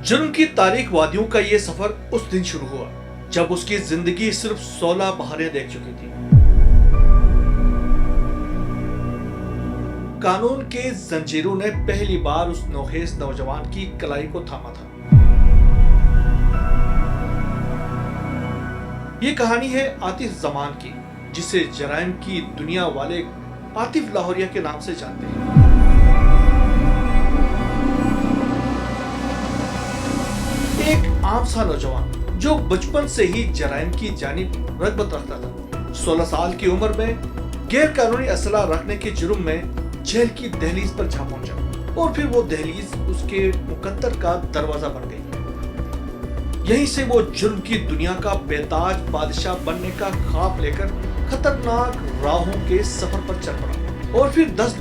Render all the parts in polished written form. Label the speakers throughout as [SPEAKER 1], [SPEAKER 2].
[SPEAKER 1] जुर्म की तारीख वादियों का ये सफर उस दिन शुरू हुआ जब उसकी जिंदगी सिर्फ 16 बहारें देख चुकी थी। कानून के जंजीरों ने पहली बार उस नौखेज नौजवान की कलाई को थामा था। ये कहानी है आतिफ जमान की, जिसे जराइम की दुनिया वाले आतिफ लाहौरिया के नाम से जानते हैं। एक आम सा नौजवान जो बचपन से ही जराइम की जानिब रग़बत रखता था। 16 साल की उम्र में गैर कानूनी असला रखने के जुर्म में जेल की दहलीज पर जा पहुंचा और फिर वो दहलीज उसके मुकद्दर का दरवाजा बन गई। यहीं से वो जुर्म की दुनिया का बेताज बादशाह बनने का ख्वाब लेकर खतरनाक राहों के सफर पर चल पड़ा। और फिर 10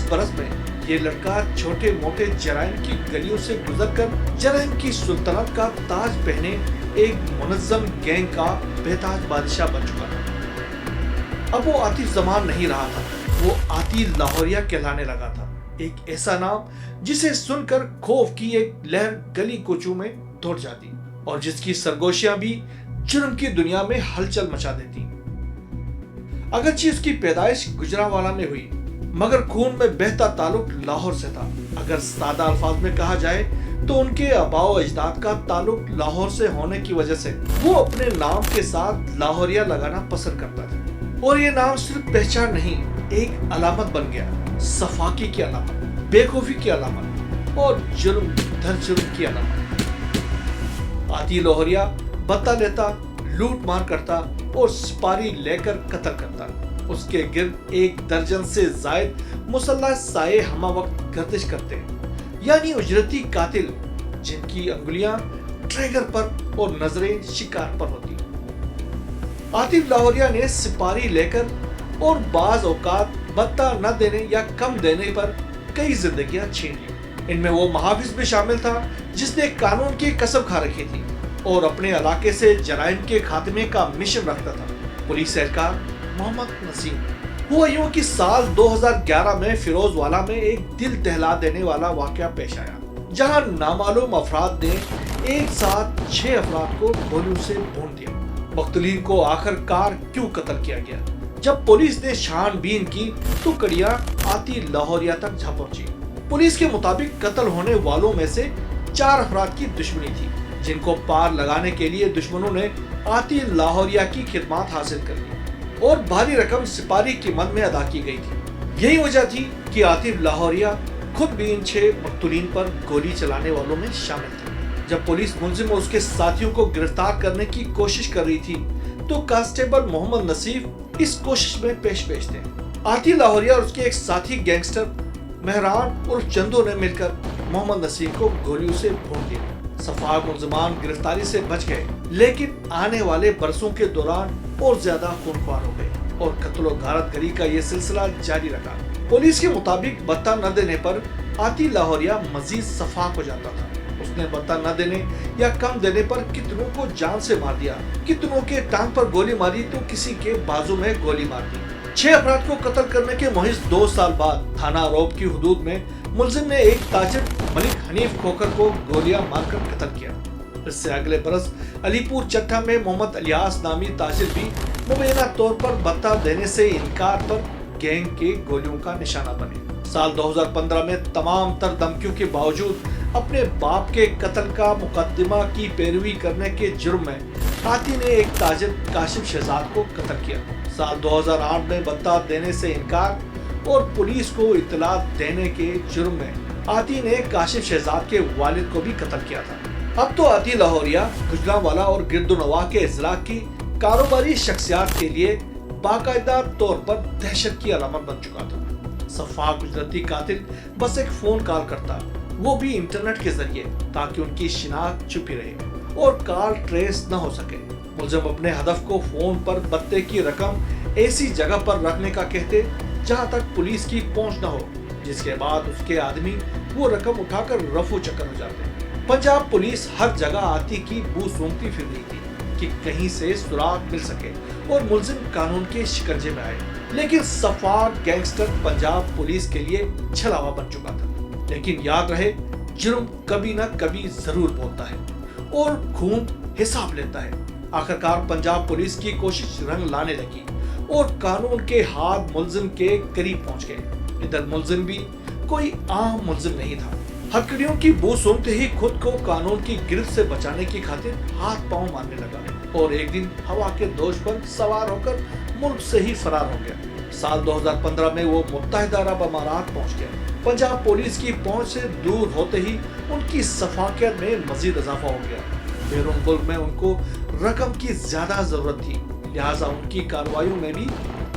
[SPEAKER 1] बरस में ये लड़का छोटे मोटे जराइम की गलियों से गुजरकर जराइम की सुल्तनत का ताज पहने एक मुनज़्ज़म गैंग का बेताज बादशाह बन चुका था। अब वो आतिफ जमान नहीं रहा था, वो आतिफ लाहौरिया कहलाने लगा था। एक ऐसा नाम जिसे सुनकर खौफ की एक लहर गली कोचों में दौड़ जाती और जिसकी सरगोशियां भी जुर्म की दुनिया में हलचल मचा देती। अगरचे उसकी पैदाइश गुजरांवाला में हुई, मगर खून में बहता ताल्लुक लाहौर से था। अगर सादा अल्फाज में कहा जाए तो उनके आबाओ अजदाद का ताल्लुक लाहौर से होने की वजह से वो अपने नाम के साथ लाहौरिया लगाना पसंद करता था। और ये नाम सिर्फ पहचान नहीं, एक अलामत बन गया। सफाकी की अलामत, बेखौफी की अलामत और जुर्म दर जुर्म की अलामत। आतिफ लाहौरिया बत्ता लेता, लूट मार करता और सिपारी लेकर कत्ल करता। उसके गिर्द 1 दर्जन से जायद मुसल्लह साये हमा वक्त गर्दिश करते, यानी उजरती कातिल जिनकी अंगुलियां ट्रिगर पर और नजरें शिकार पर होती। आतिफ लाहौरिया ने सिपारी लेकर और बाज औकात बत्ता न देने या कम देने पर कई जिंदगियां छीन ली। इनमें वो महाफिज भी शामिल था जिसने कानून की कसम खा रखी थी और अपने इलाके से जराइम के खात्मे का मिशन रखता था। पुलिस एहलकार मोहम्मद नसीम। हुआ यूं कि साल 2011 में फिरोजवाला में एक दिल दहला देने वाला वाकया पेश आया, जहां नामालूम अफराद ने एक साथ 6 अफराद को गोलियों से भून दिया। मक्तूलीन को आखिरकार क्यों कत्ल किया गया? जब पुलिस ने छानबीन की तो कड़ियां आतिफ लाहौरिया तक जा पहुंची। पुलिस के मुताबिक कत्ल होने वालों में से 4 अफराद की दुश्मनी थी, जिनको पार लगाने के लिए दुश्मनों ने आतिफ लाहौरिया की खिदमत हासिल कर ली और भारी रकम सिपारी की मद में अदा की गई थी। यही वजह थी कि आतिफ लाहौरिया खुद भी इन 6 मक्तूलीन पर गोली चलाने वालों में शामिल थे। जब पुलिस मुलजिम और उसके साथियों को गिरफ्तार करने की कोशिश कर रही थी तो कांस्टेबल मोहम्मद नसीफ इस कोशिश में पेश थे। आतिफ लाहौरिया और उसके एक साथी गैंगस्टर मेहरान और चंदू ने मिलकर मोहम्मद नसीफ को गोलियों से भून दिया। सफाक मुलजिमान गिरफ्तारी से बच गए, लेकिन आने वाले बरसों के दौरान और ज्यादा खूनख्वार हो गए और कत्ल और गारतगरी का ये सिलसिला जारी रहा। पुलिस के मुताबिक बत्ता न देने पर आतिफ लाहौरिया मजीद सफाक हो जाता था। उसने बत्ता न देने या कम देने पर कितनों को जान से मार दिया, कितनों के टांग पर गोली मारी तो किसी के बाजू में गोली मार दी। 6 अफराद को कत्ल करने के महज 2 साल बाद थाना रोब की हुदूद में मुलजिम ने एक ताजिर मलिक हनीफ खोकर को गोलियां मारकर कत्ल किया। इससे अगले बरस अलीपुर चट्टा में मोहम्मद अलियास नामी ताजिर भी मुबैना तौर पर बत्ता देने से इनकार पर गैंग के गोलियों का निशाना बने। साल 2015 में तमाम तर धमकियों के बावजूद अपने बाप के कत्ल का मुकदमा की पैरवी करने के जुर्म में आतिफ ने एक ताजिर काशिफ शहजाद को कत्ल किया। साल 2008 में बत्ता देने से इनकार और पुलिस को इत्तला देने के जुर्म में आतिफ ने काशिफ शहजाद के वालिद को भी कत्ल किया था। अब तो आतिफ लाहौरिया गुजरांवाला और गिरदुनवा के इजला की कारोबारी शख्सियात के लिए बाकायदा तौर पर दहशत की अलामत बन चुका था। सफाक गुजराती कातिल बस एक फोन कॉल करता, वो भी इंटरनेट के जरिए, ताकि उनकी शिनाख्त छुपी रहे और कॉल ट्रेस न हो सके। मुलजिम अपने हदफ को फोन पर बत्ते की रकम ऐसी जगह पर रखने का कहते जहां तक पुलिस की पहुंच न हो, जिसके बाद उसके आदमी वो रकम उठाकर रफू चक्कर हो जाते। पंजाब पुलिस हर जगह आतिफ की बू सूंघती फिर रही थी कि कहीं से सुराग मिल सके और मुलजिम कानून के शिकंजे में आए। लेकिन सफाक गैंगस्टर पंजाब पुलिस के लिए छलावा बन चुका था। लेकिन याद रहे, जुर्म कभी ना कभी जरूर बोलता है और खून हिसाब लेता है। आखिरकार पंजाब पुलिस की कोशिश रंग लाने लगी और कानून के हाथ मुलजिम के करीब पहुंच गए। इधर मुलजिम भी कोई आम मुलजिम नहीं था। हथकड़ियों की बू सुनते ही खुद को कानून की गिरफ्त से बचाने की खातिर हाथ पांव मारने लगा और एक दिन हवा के दोष पर सवार होकर मुल्क से ही फरार हो गया। साल 2015 में वो मुत्तहिदा अरब अमारात पहुंच गया। पंजाब पुलिस की पहुंच से दूर होते ही उनकी सफाकियत में मजीद इजाफा हो गया। बैरून मुल्क में उनको रकम की ज्यादा जरूरत थी, लिहाजा उनकी कार्रवाइयों में भी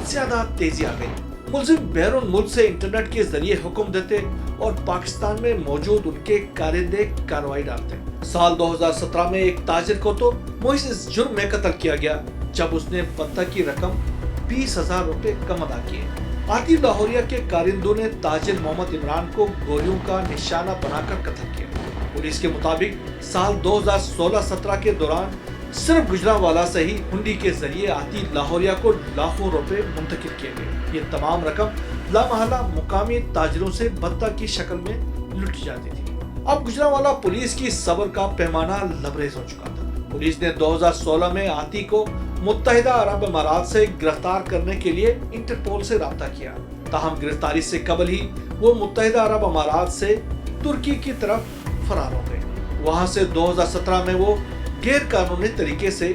[SPEAKER 1] ज्यादा तेजी आ गई। मुलजिम बैरून मुल्क से इंटरनेट के जरिए हुक्म देते और पाकिस्तान में मौजूद उनके कारिंदे कार्रवाई डालते। साल 2017 में एक ताजिर को तो मुइज़ इस जुर्म में कत्ल किया गया जब उसने बत्तख की रकम 20,000 रुपए कम अदा किए। आतिफ लाहौरिया के कारिंदों ने ताजिर मोहम्मद इमरान को गोलियों का निशाना बनाकर कत्ल किया। पुलिस के मुताबिक साल 2016-17 के दौरान सिर्फ गुजरांवाला से ही हुंडी के जरिए आतिफ लाहौरिया को लाखों रुपए मुंतकिल किए गए। ये तमाम रकम लामहला मुकामी ताजिरों से बत्तख की शक्ल में लुटी जाती थी। अब गुजरांवाला पुलिस की सब्र का पैमाना लबरेज हो चुका था। पुलिस ने 2016 में आती को मुत्तहिदा अरब अमारात से गिरफ्तार करने के लिए इंटरपोल से राब्ता किया। ताहम गिरफ्तारी से कबल ही वो मुत्तहिदा अरब अमारात से तुर्की की तरफ फरार हो गए। वहां से 2017 में वो गैर कानूनी तरीके से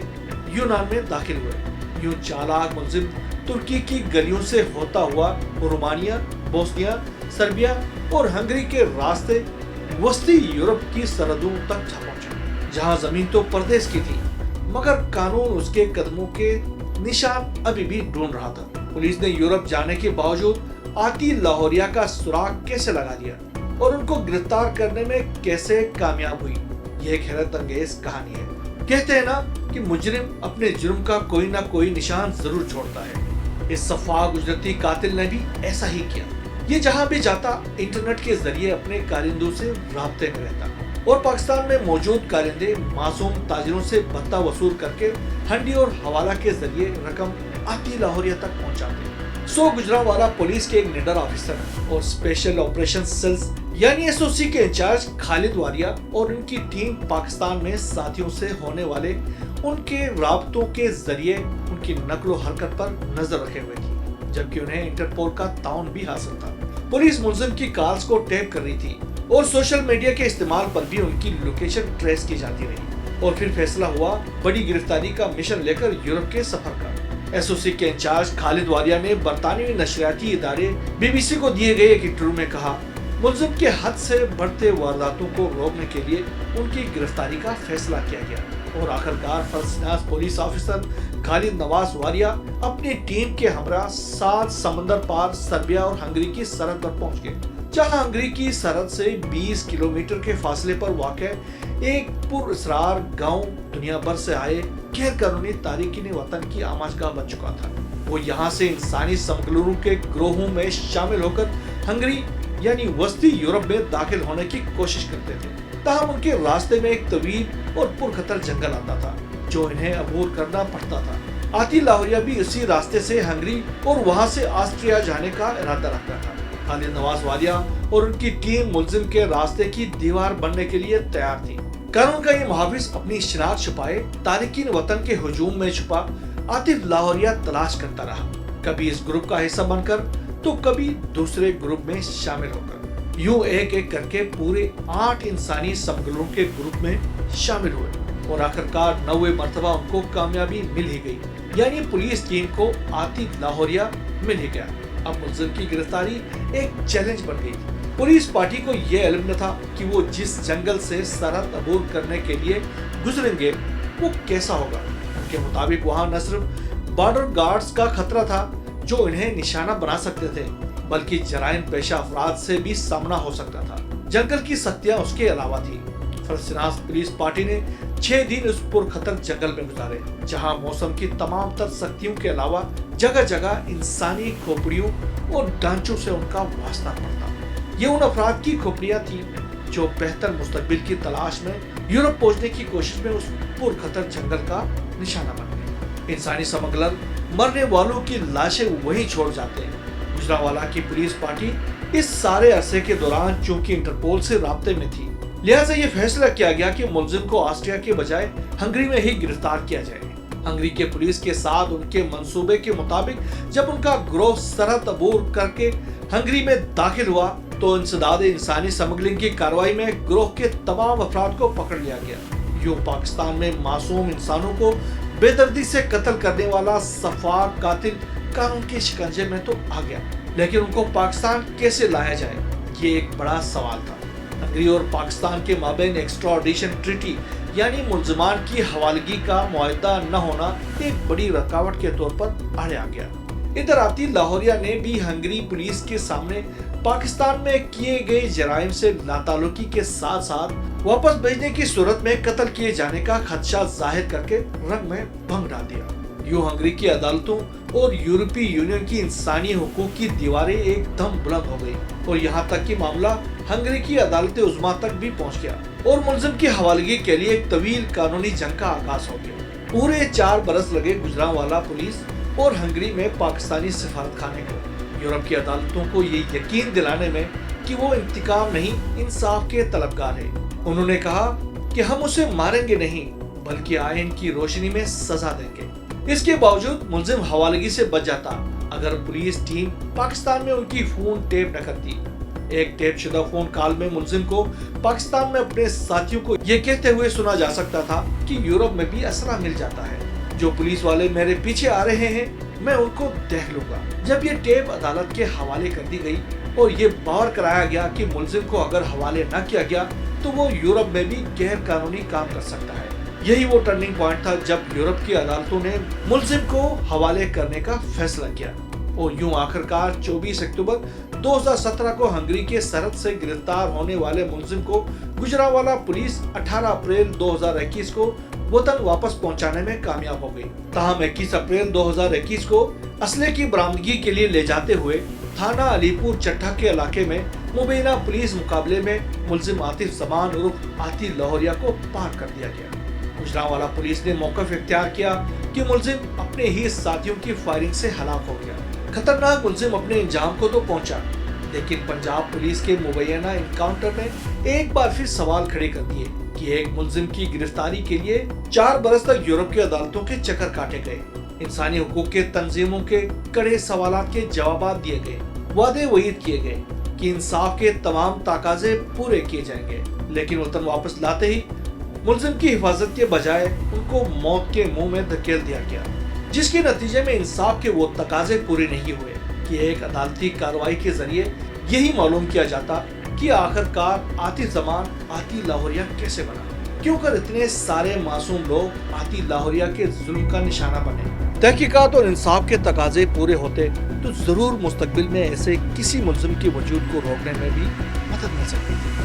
[SPEAKER 1] यूनान में दाखिल हुए। यूं चालाक मुलजिम तुर्की की गलियों से होता हुआ रोमानिया, बोस्निया, सर्बिया और हंगरी के रास्ते वस्ती यूरोप की सरहदों तक जा पहुंचा, जहां जमीन तो परदेश की थी मगर कानून उसके कदमों के निशान अभी भी ढूंढ रहा था। पुलिस ने यूरोप जाने के बावजूद आतिफ लाहौरिया का सुराग कैसे लगा दिया और उनको गिरफ्तार करने में कैसे कामयाब हुई, यह एक हैरत अंगेज कहानी है। कहते हैं ना कि मुजरिम अपने जुर्म का कोई ना कोई निशान जरूर छोड़ता है। इस सफाक गुजरती कातिल ने भी ऐसा ही किया। ये जहां भी जाता इंटरनेट के जरिए अपने कारिंदों से राब्ते में रहता और पाकिस्तान में मौजूद कारिंदे मासूम ताजिरों से भत्ता वसूल करके हंडी और हवाला के जरिए रकम आतिफ लाहौरिया तक पहुंचाते। गुजरांवाला पुलिस के एक निडर ऑफिसर और स्पेशल ऑपरेशन सेल्स यानी एसओसी के इंचार्ज खालिद वारिया और उनकी टीम पाकिस्तान में साथियों से होने वाले उनके राब्तों के जरिए उनकी नकलो हरकत पर नजर रखे हुए थी, जबकि उन्हें इंटरपोल का ताउन भी हासिल था। पुलिस मुलजिम की कॉल्स को टैप कर रही थी और सोशल मीडिया के इस्तेमाल पर भी उनकी लोकेशन ट्रेस की जाती रही और फिर फैसला हुआ बड़ी गिरफ्तारी का मिशन लेकर यूरोप के सफर का। एसओसी के इंचार्ज खालिद वारिया ने बरतानवी नशरियाती इदारे बीबीसी को दिए गए एक इंटरव्यू में कहा, मुलजिम के हद से बढ़ते वारदातों को रोकने के लिए उनकी गिरफ्तारी का फैसला किया गया और आखिरकार फलस्तीनास पुलिस ऑफिसर खालिद नवाज वारिया अपनी टीम के हमरा 7 समंदर पार सर्बिया और हंगरी की सरहद पर पहुंच गए, जहां हंगरी की सरहद से 20 किलोमीटर के फासले पर वाक़ एक पुरअसरार गांव दुनिया भर से आए गैर कानूनी तारिकीन वतन की आमाजगाह बन चुका था। वो यहाँ से इंसानी स्मगलरों के ग्रोहों में शामिल होकर हंगरी यानी वस्ती यूरोप में दाखिल होने की कोशिश करते थे। ताहम उनके रास्ते में एक तवील और पुरखतर जंगल आता था जो इन्हें अबूर करना पड़ता था। आतिफ लाहौरिया भी इसी रास्ते से हंगरी और वहां से ऑस्ट्रिया जाने का इरादा रखता था। खालिद नवाज वारिया और उनकी टीम मुलजिम के रास्ते की दीवार बनने के लिए तैयार थी। कानून का ये मुहाफिज अपनी शनाख्त छुपाए तारिकीन वतन के हुजूम में छुपा आतिफ लाहौरिया तलाश करता रहा, कभी इस ग्रुप का हिस्सा बनकर तो कभी दूसरे ग्रुप में शामिल होकर। यूं एक एक करके पूरे 8 इंसानी स्मगलरों के ग्रुप में शामिल हुए और आखिरकार 9वें मर्तबा उनको कामयाबी मिल ही गई, यानी पुलिस टीम को आतिफ लाहौरिया मिल ही गया। अब मुलजिम की गिरफ्तारी एक चैलेंज बन गई। पुलिस पार्टी को यह इल्म न था कि वो जिस जंगल से सरहद अबूर करने के लिए गुजरेंगे वो कैसा होगा। उनके मुताबिक वहाँ न सिर्फ बॉर्डर गार्ड्स का खतरा था जो इन्हें निशाना बना सकते थे, बल्कि जराइम पेशा अफराद से भी सामना हो सकता था। जंगल की सख्तियां उसके अलावा थी। फलस्तीनास पुलिस पार्टी ने 6 दिन उस पुरखतर जंगल में गुजारे, जहां मौसम की तमाम तर सख्तियों के अलावा जगह जगह इंसानी खोपड़ियों और ढांचों से उनका वास्ता पड़ता। ये उन अफराद की खोपड़ियां थी जो बेहतर मुस्तकबिल की तलाश में यूरोप पहुंचने की कोशिश में उस पुरखतर जंगल का निशाना बन गए। इंसानी स्मगलर मरने वालों की लाशें वहीं छोड़ जाते हैं। गुजरांवाला की पुलिस पार्टी इस सारे अरसे के दौरान चूंकि इंटरपोल से राब्ते में थी, लिहाजा ये फैसला किया गया कि मुलजिम को ऑस्ट्रिया के बजाय हंगरी में ही गिरफ्तार किया जाए। हंगरी के पुलिस के साथ उनके मंसूबे के मुताबिक जब उनका गिरोह सरहद अबूर करके हंगरी में दाखिल हुआ तो इंसदाद इंसानी स्मगलिंग की कार्रवाई में गिरोह के तमाम अफराद को पकड़ लिया गया। यूं पाकिस्तान में मासूम इंसानों को बेदर्दी से कत्ल करने वाला सफाक कातिल कानून के शिकंजे में तो आ गया, लेकिन उनको पाकिस्तान कैसे लाया जाए, ये एक बड़ा सवाल था। हंगरी और पाकिस्तान के माबैन एक्स्ट्राडिशन ट्रीटी यानी मुल्जिमान की हवालगी का मुआहदा न होना एक बड़ी रुकावट के तौर पर आड़े आ गया। इधर आती लाहौरिया ने भी हंगरी पुलिस के सामने पाकिस्तान में किए गए जराइम से लाताल्लुकी के साथ साथ वापस भेजने की सूरत में कत्ल किए जाने का खदशा जाहिर करके रंग में भंग डाल दिया। यूं हंगरी की अदालतों और यूरोपीय यूनियन की इंसानी हुकूक की दीवारें एकदम बुलंद हो गई और यहाँ तक कि मामला हंगरी की अदालत उज़्मा तक भी पहुँच गया और मुलजिम की हवालगी के लिए एक तवील कानूनी जंग का आगाज हो गया। पूरे 4 बरस लगे गुजरांवाला पुलिस और हंगरी में पाकिस्तानी सिफारतखाने को यूरोप की अदालतों को ये यकीन दिलाने में कि वो इंतकाम नहीं इंसाफ के तलबगार है। उन्होंने कहा कि हम उसे मारेंगे नहीं बल्कि आयन की रोशनी में सजा देंगे। इसके बावजूद मुलजिम हवालगी से बच जाता अगर पुलिस टीम पाकिस्तान में उनकी फोन टेप न करती। एक टेप शुदा फोन कॉल में मुलजिम को पाकिस्तान में अपने साथियों को ये कहते हुए सुना जा सकता था कि यूरोप में भी असला मिल जाता है, जो पुलिस वाले मेरे पीछे आ रहे हैं मैं उनको देख लूंगा। जब ये टेप अदालत के हवाले कर दी गई और ये बावर कराया गया कि मुलजिम को अगर हवाले न किया गया तो वो यूरोप में भी गैर कानूनी काम कर सकता है। यही वो टर्निंग पॉइंट था जब यूरोप की अदालतों ने मुलजिम को हवाले करने का फैसला किया और यूं आखिरकार 24 अक्टूबर 2017 को हंगरी के सरहद से गिरफ्तार होने वाले मुलजिम को गुजरांवाला पुलिस 18 अप्रैल 2021 को वतन वापस पहुंचाने में कामयाब हो गई। ताहम 21 अप्रैल 2021 को असले की बरामदगी के लिए ले जाते हुए थाना अलीपुर चट्टा के इलाके में मुबैना पुलिस मुकाबले में मुलजिम आतिफ जमान उर्फ आती लाहौरिया को पार कर दिया गया। गुजरांवाला पुलिस ने मौक़िफ़ इख्तियार किया कि मुलजिम अपने ही साथियों की फायरिंग से हलाक हो गया। खतरनाक मुलजिम अपने अंजाम को तो पहुंचा, लेकिन पंजाब पुलिस के मुबैना इनकाउंटर ने एक बार फिर सवाल खड़े कर दिए कि एक मुलजिम की गिरफ्तारी के लिए 4 बरस तक यूरोप की अदालतों के चक्कर काटे गए, इंसानी हुकूक के तंजीमों के कड़े सवालात के जवाब दिए गए, वादे वईद किए गए कि इंसाफ के तमाम तकाजे पूरे किए जाएंगे, लेकिन वतन वापस लाते ही मुलजिम की हिफाजत के बजाय उनको मौत के मुंह में धकेल दिया गया, जिसके नतीजे में इंसाफ के वो तकाजे पूरे नहीं हुए कि एक अदालती कार्रवाई के जरिए यही मालूम किया जाता कि आखिरकार आती जमान आती लाहौरिया कैसे बना, क्यों कर इतने सारे मासूम लोग आती लाहौरिया के जुल्म का निशाना बने। तहकीकात और इंसाफ के तकाजे पूरे होते तो जरूर मुस्तकबिल में ऐसे किसी मुलजिम के वजूद को रोकने में भी मदद मिल सकती थी।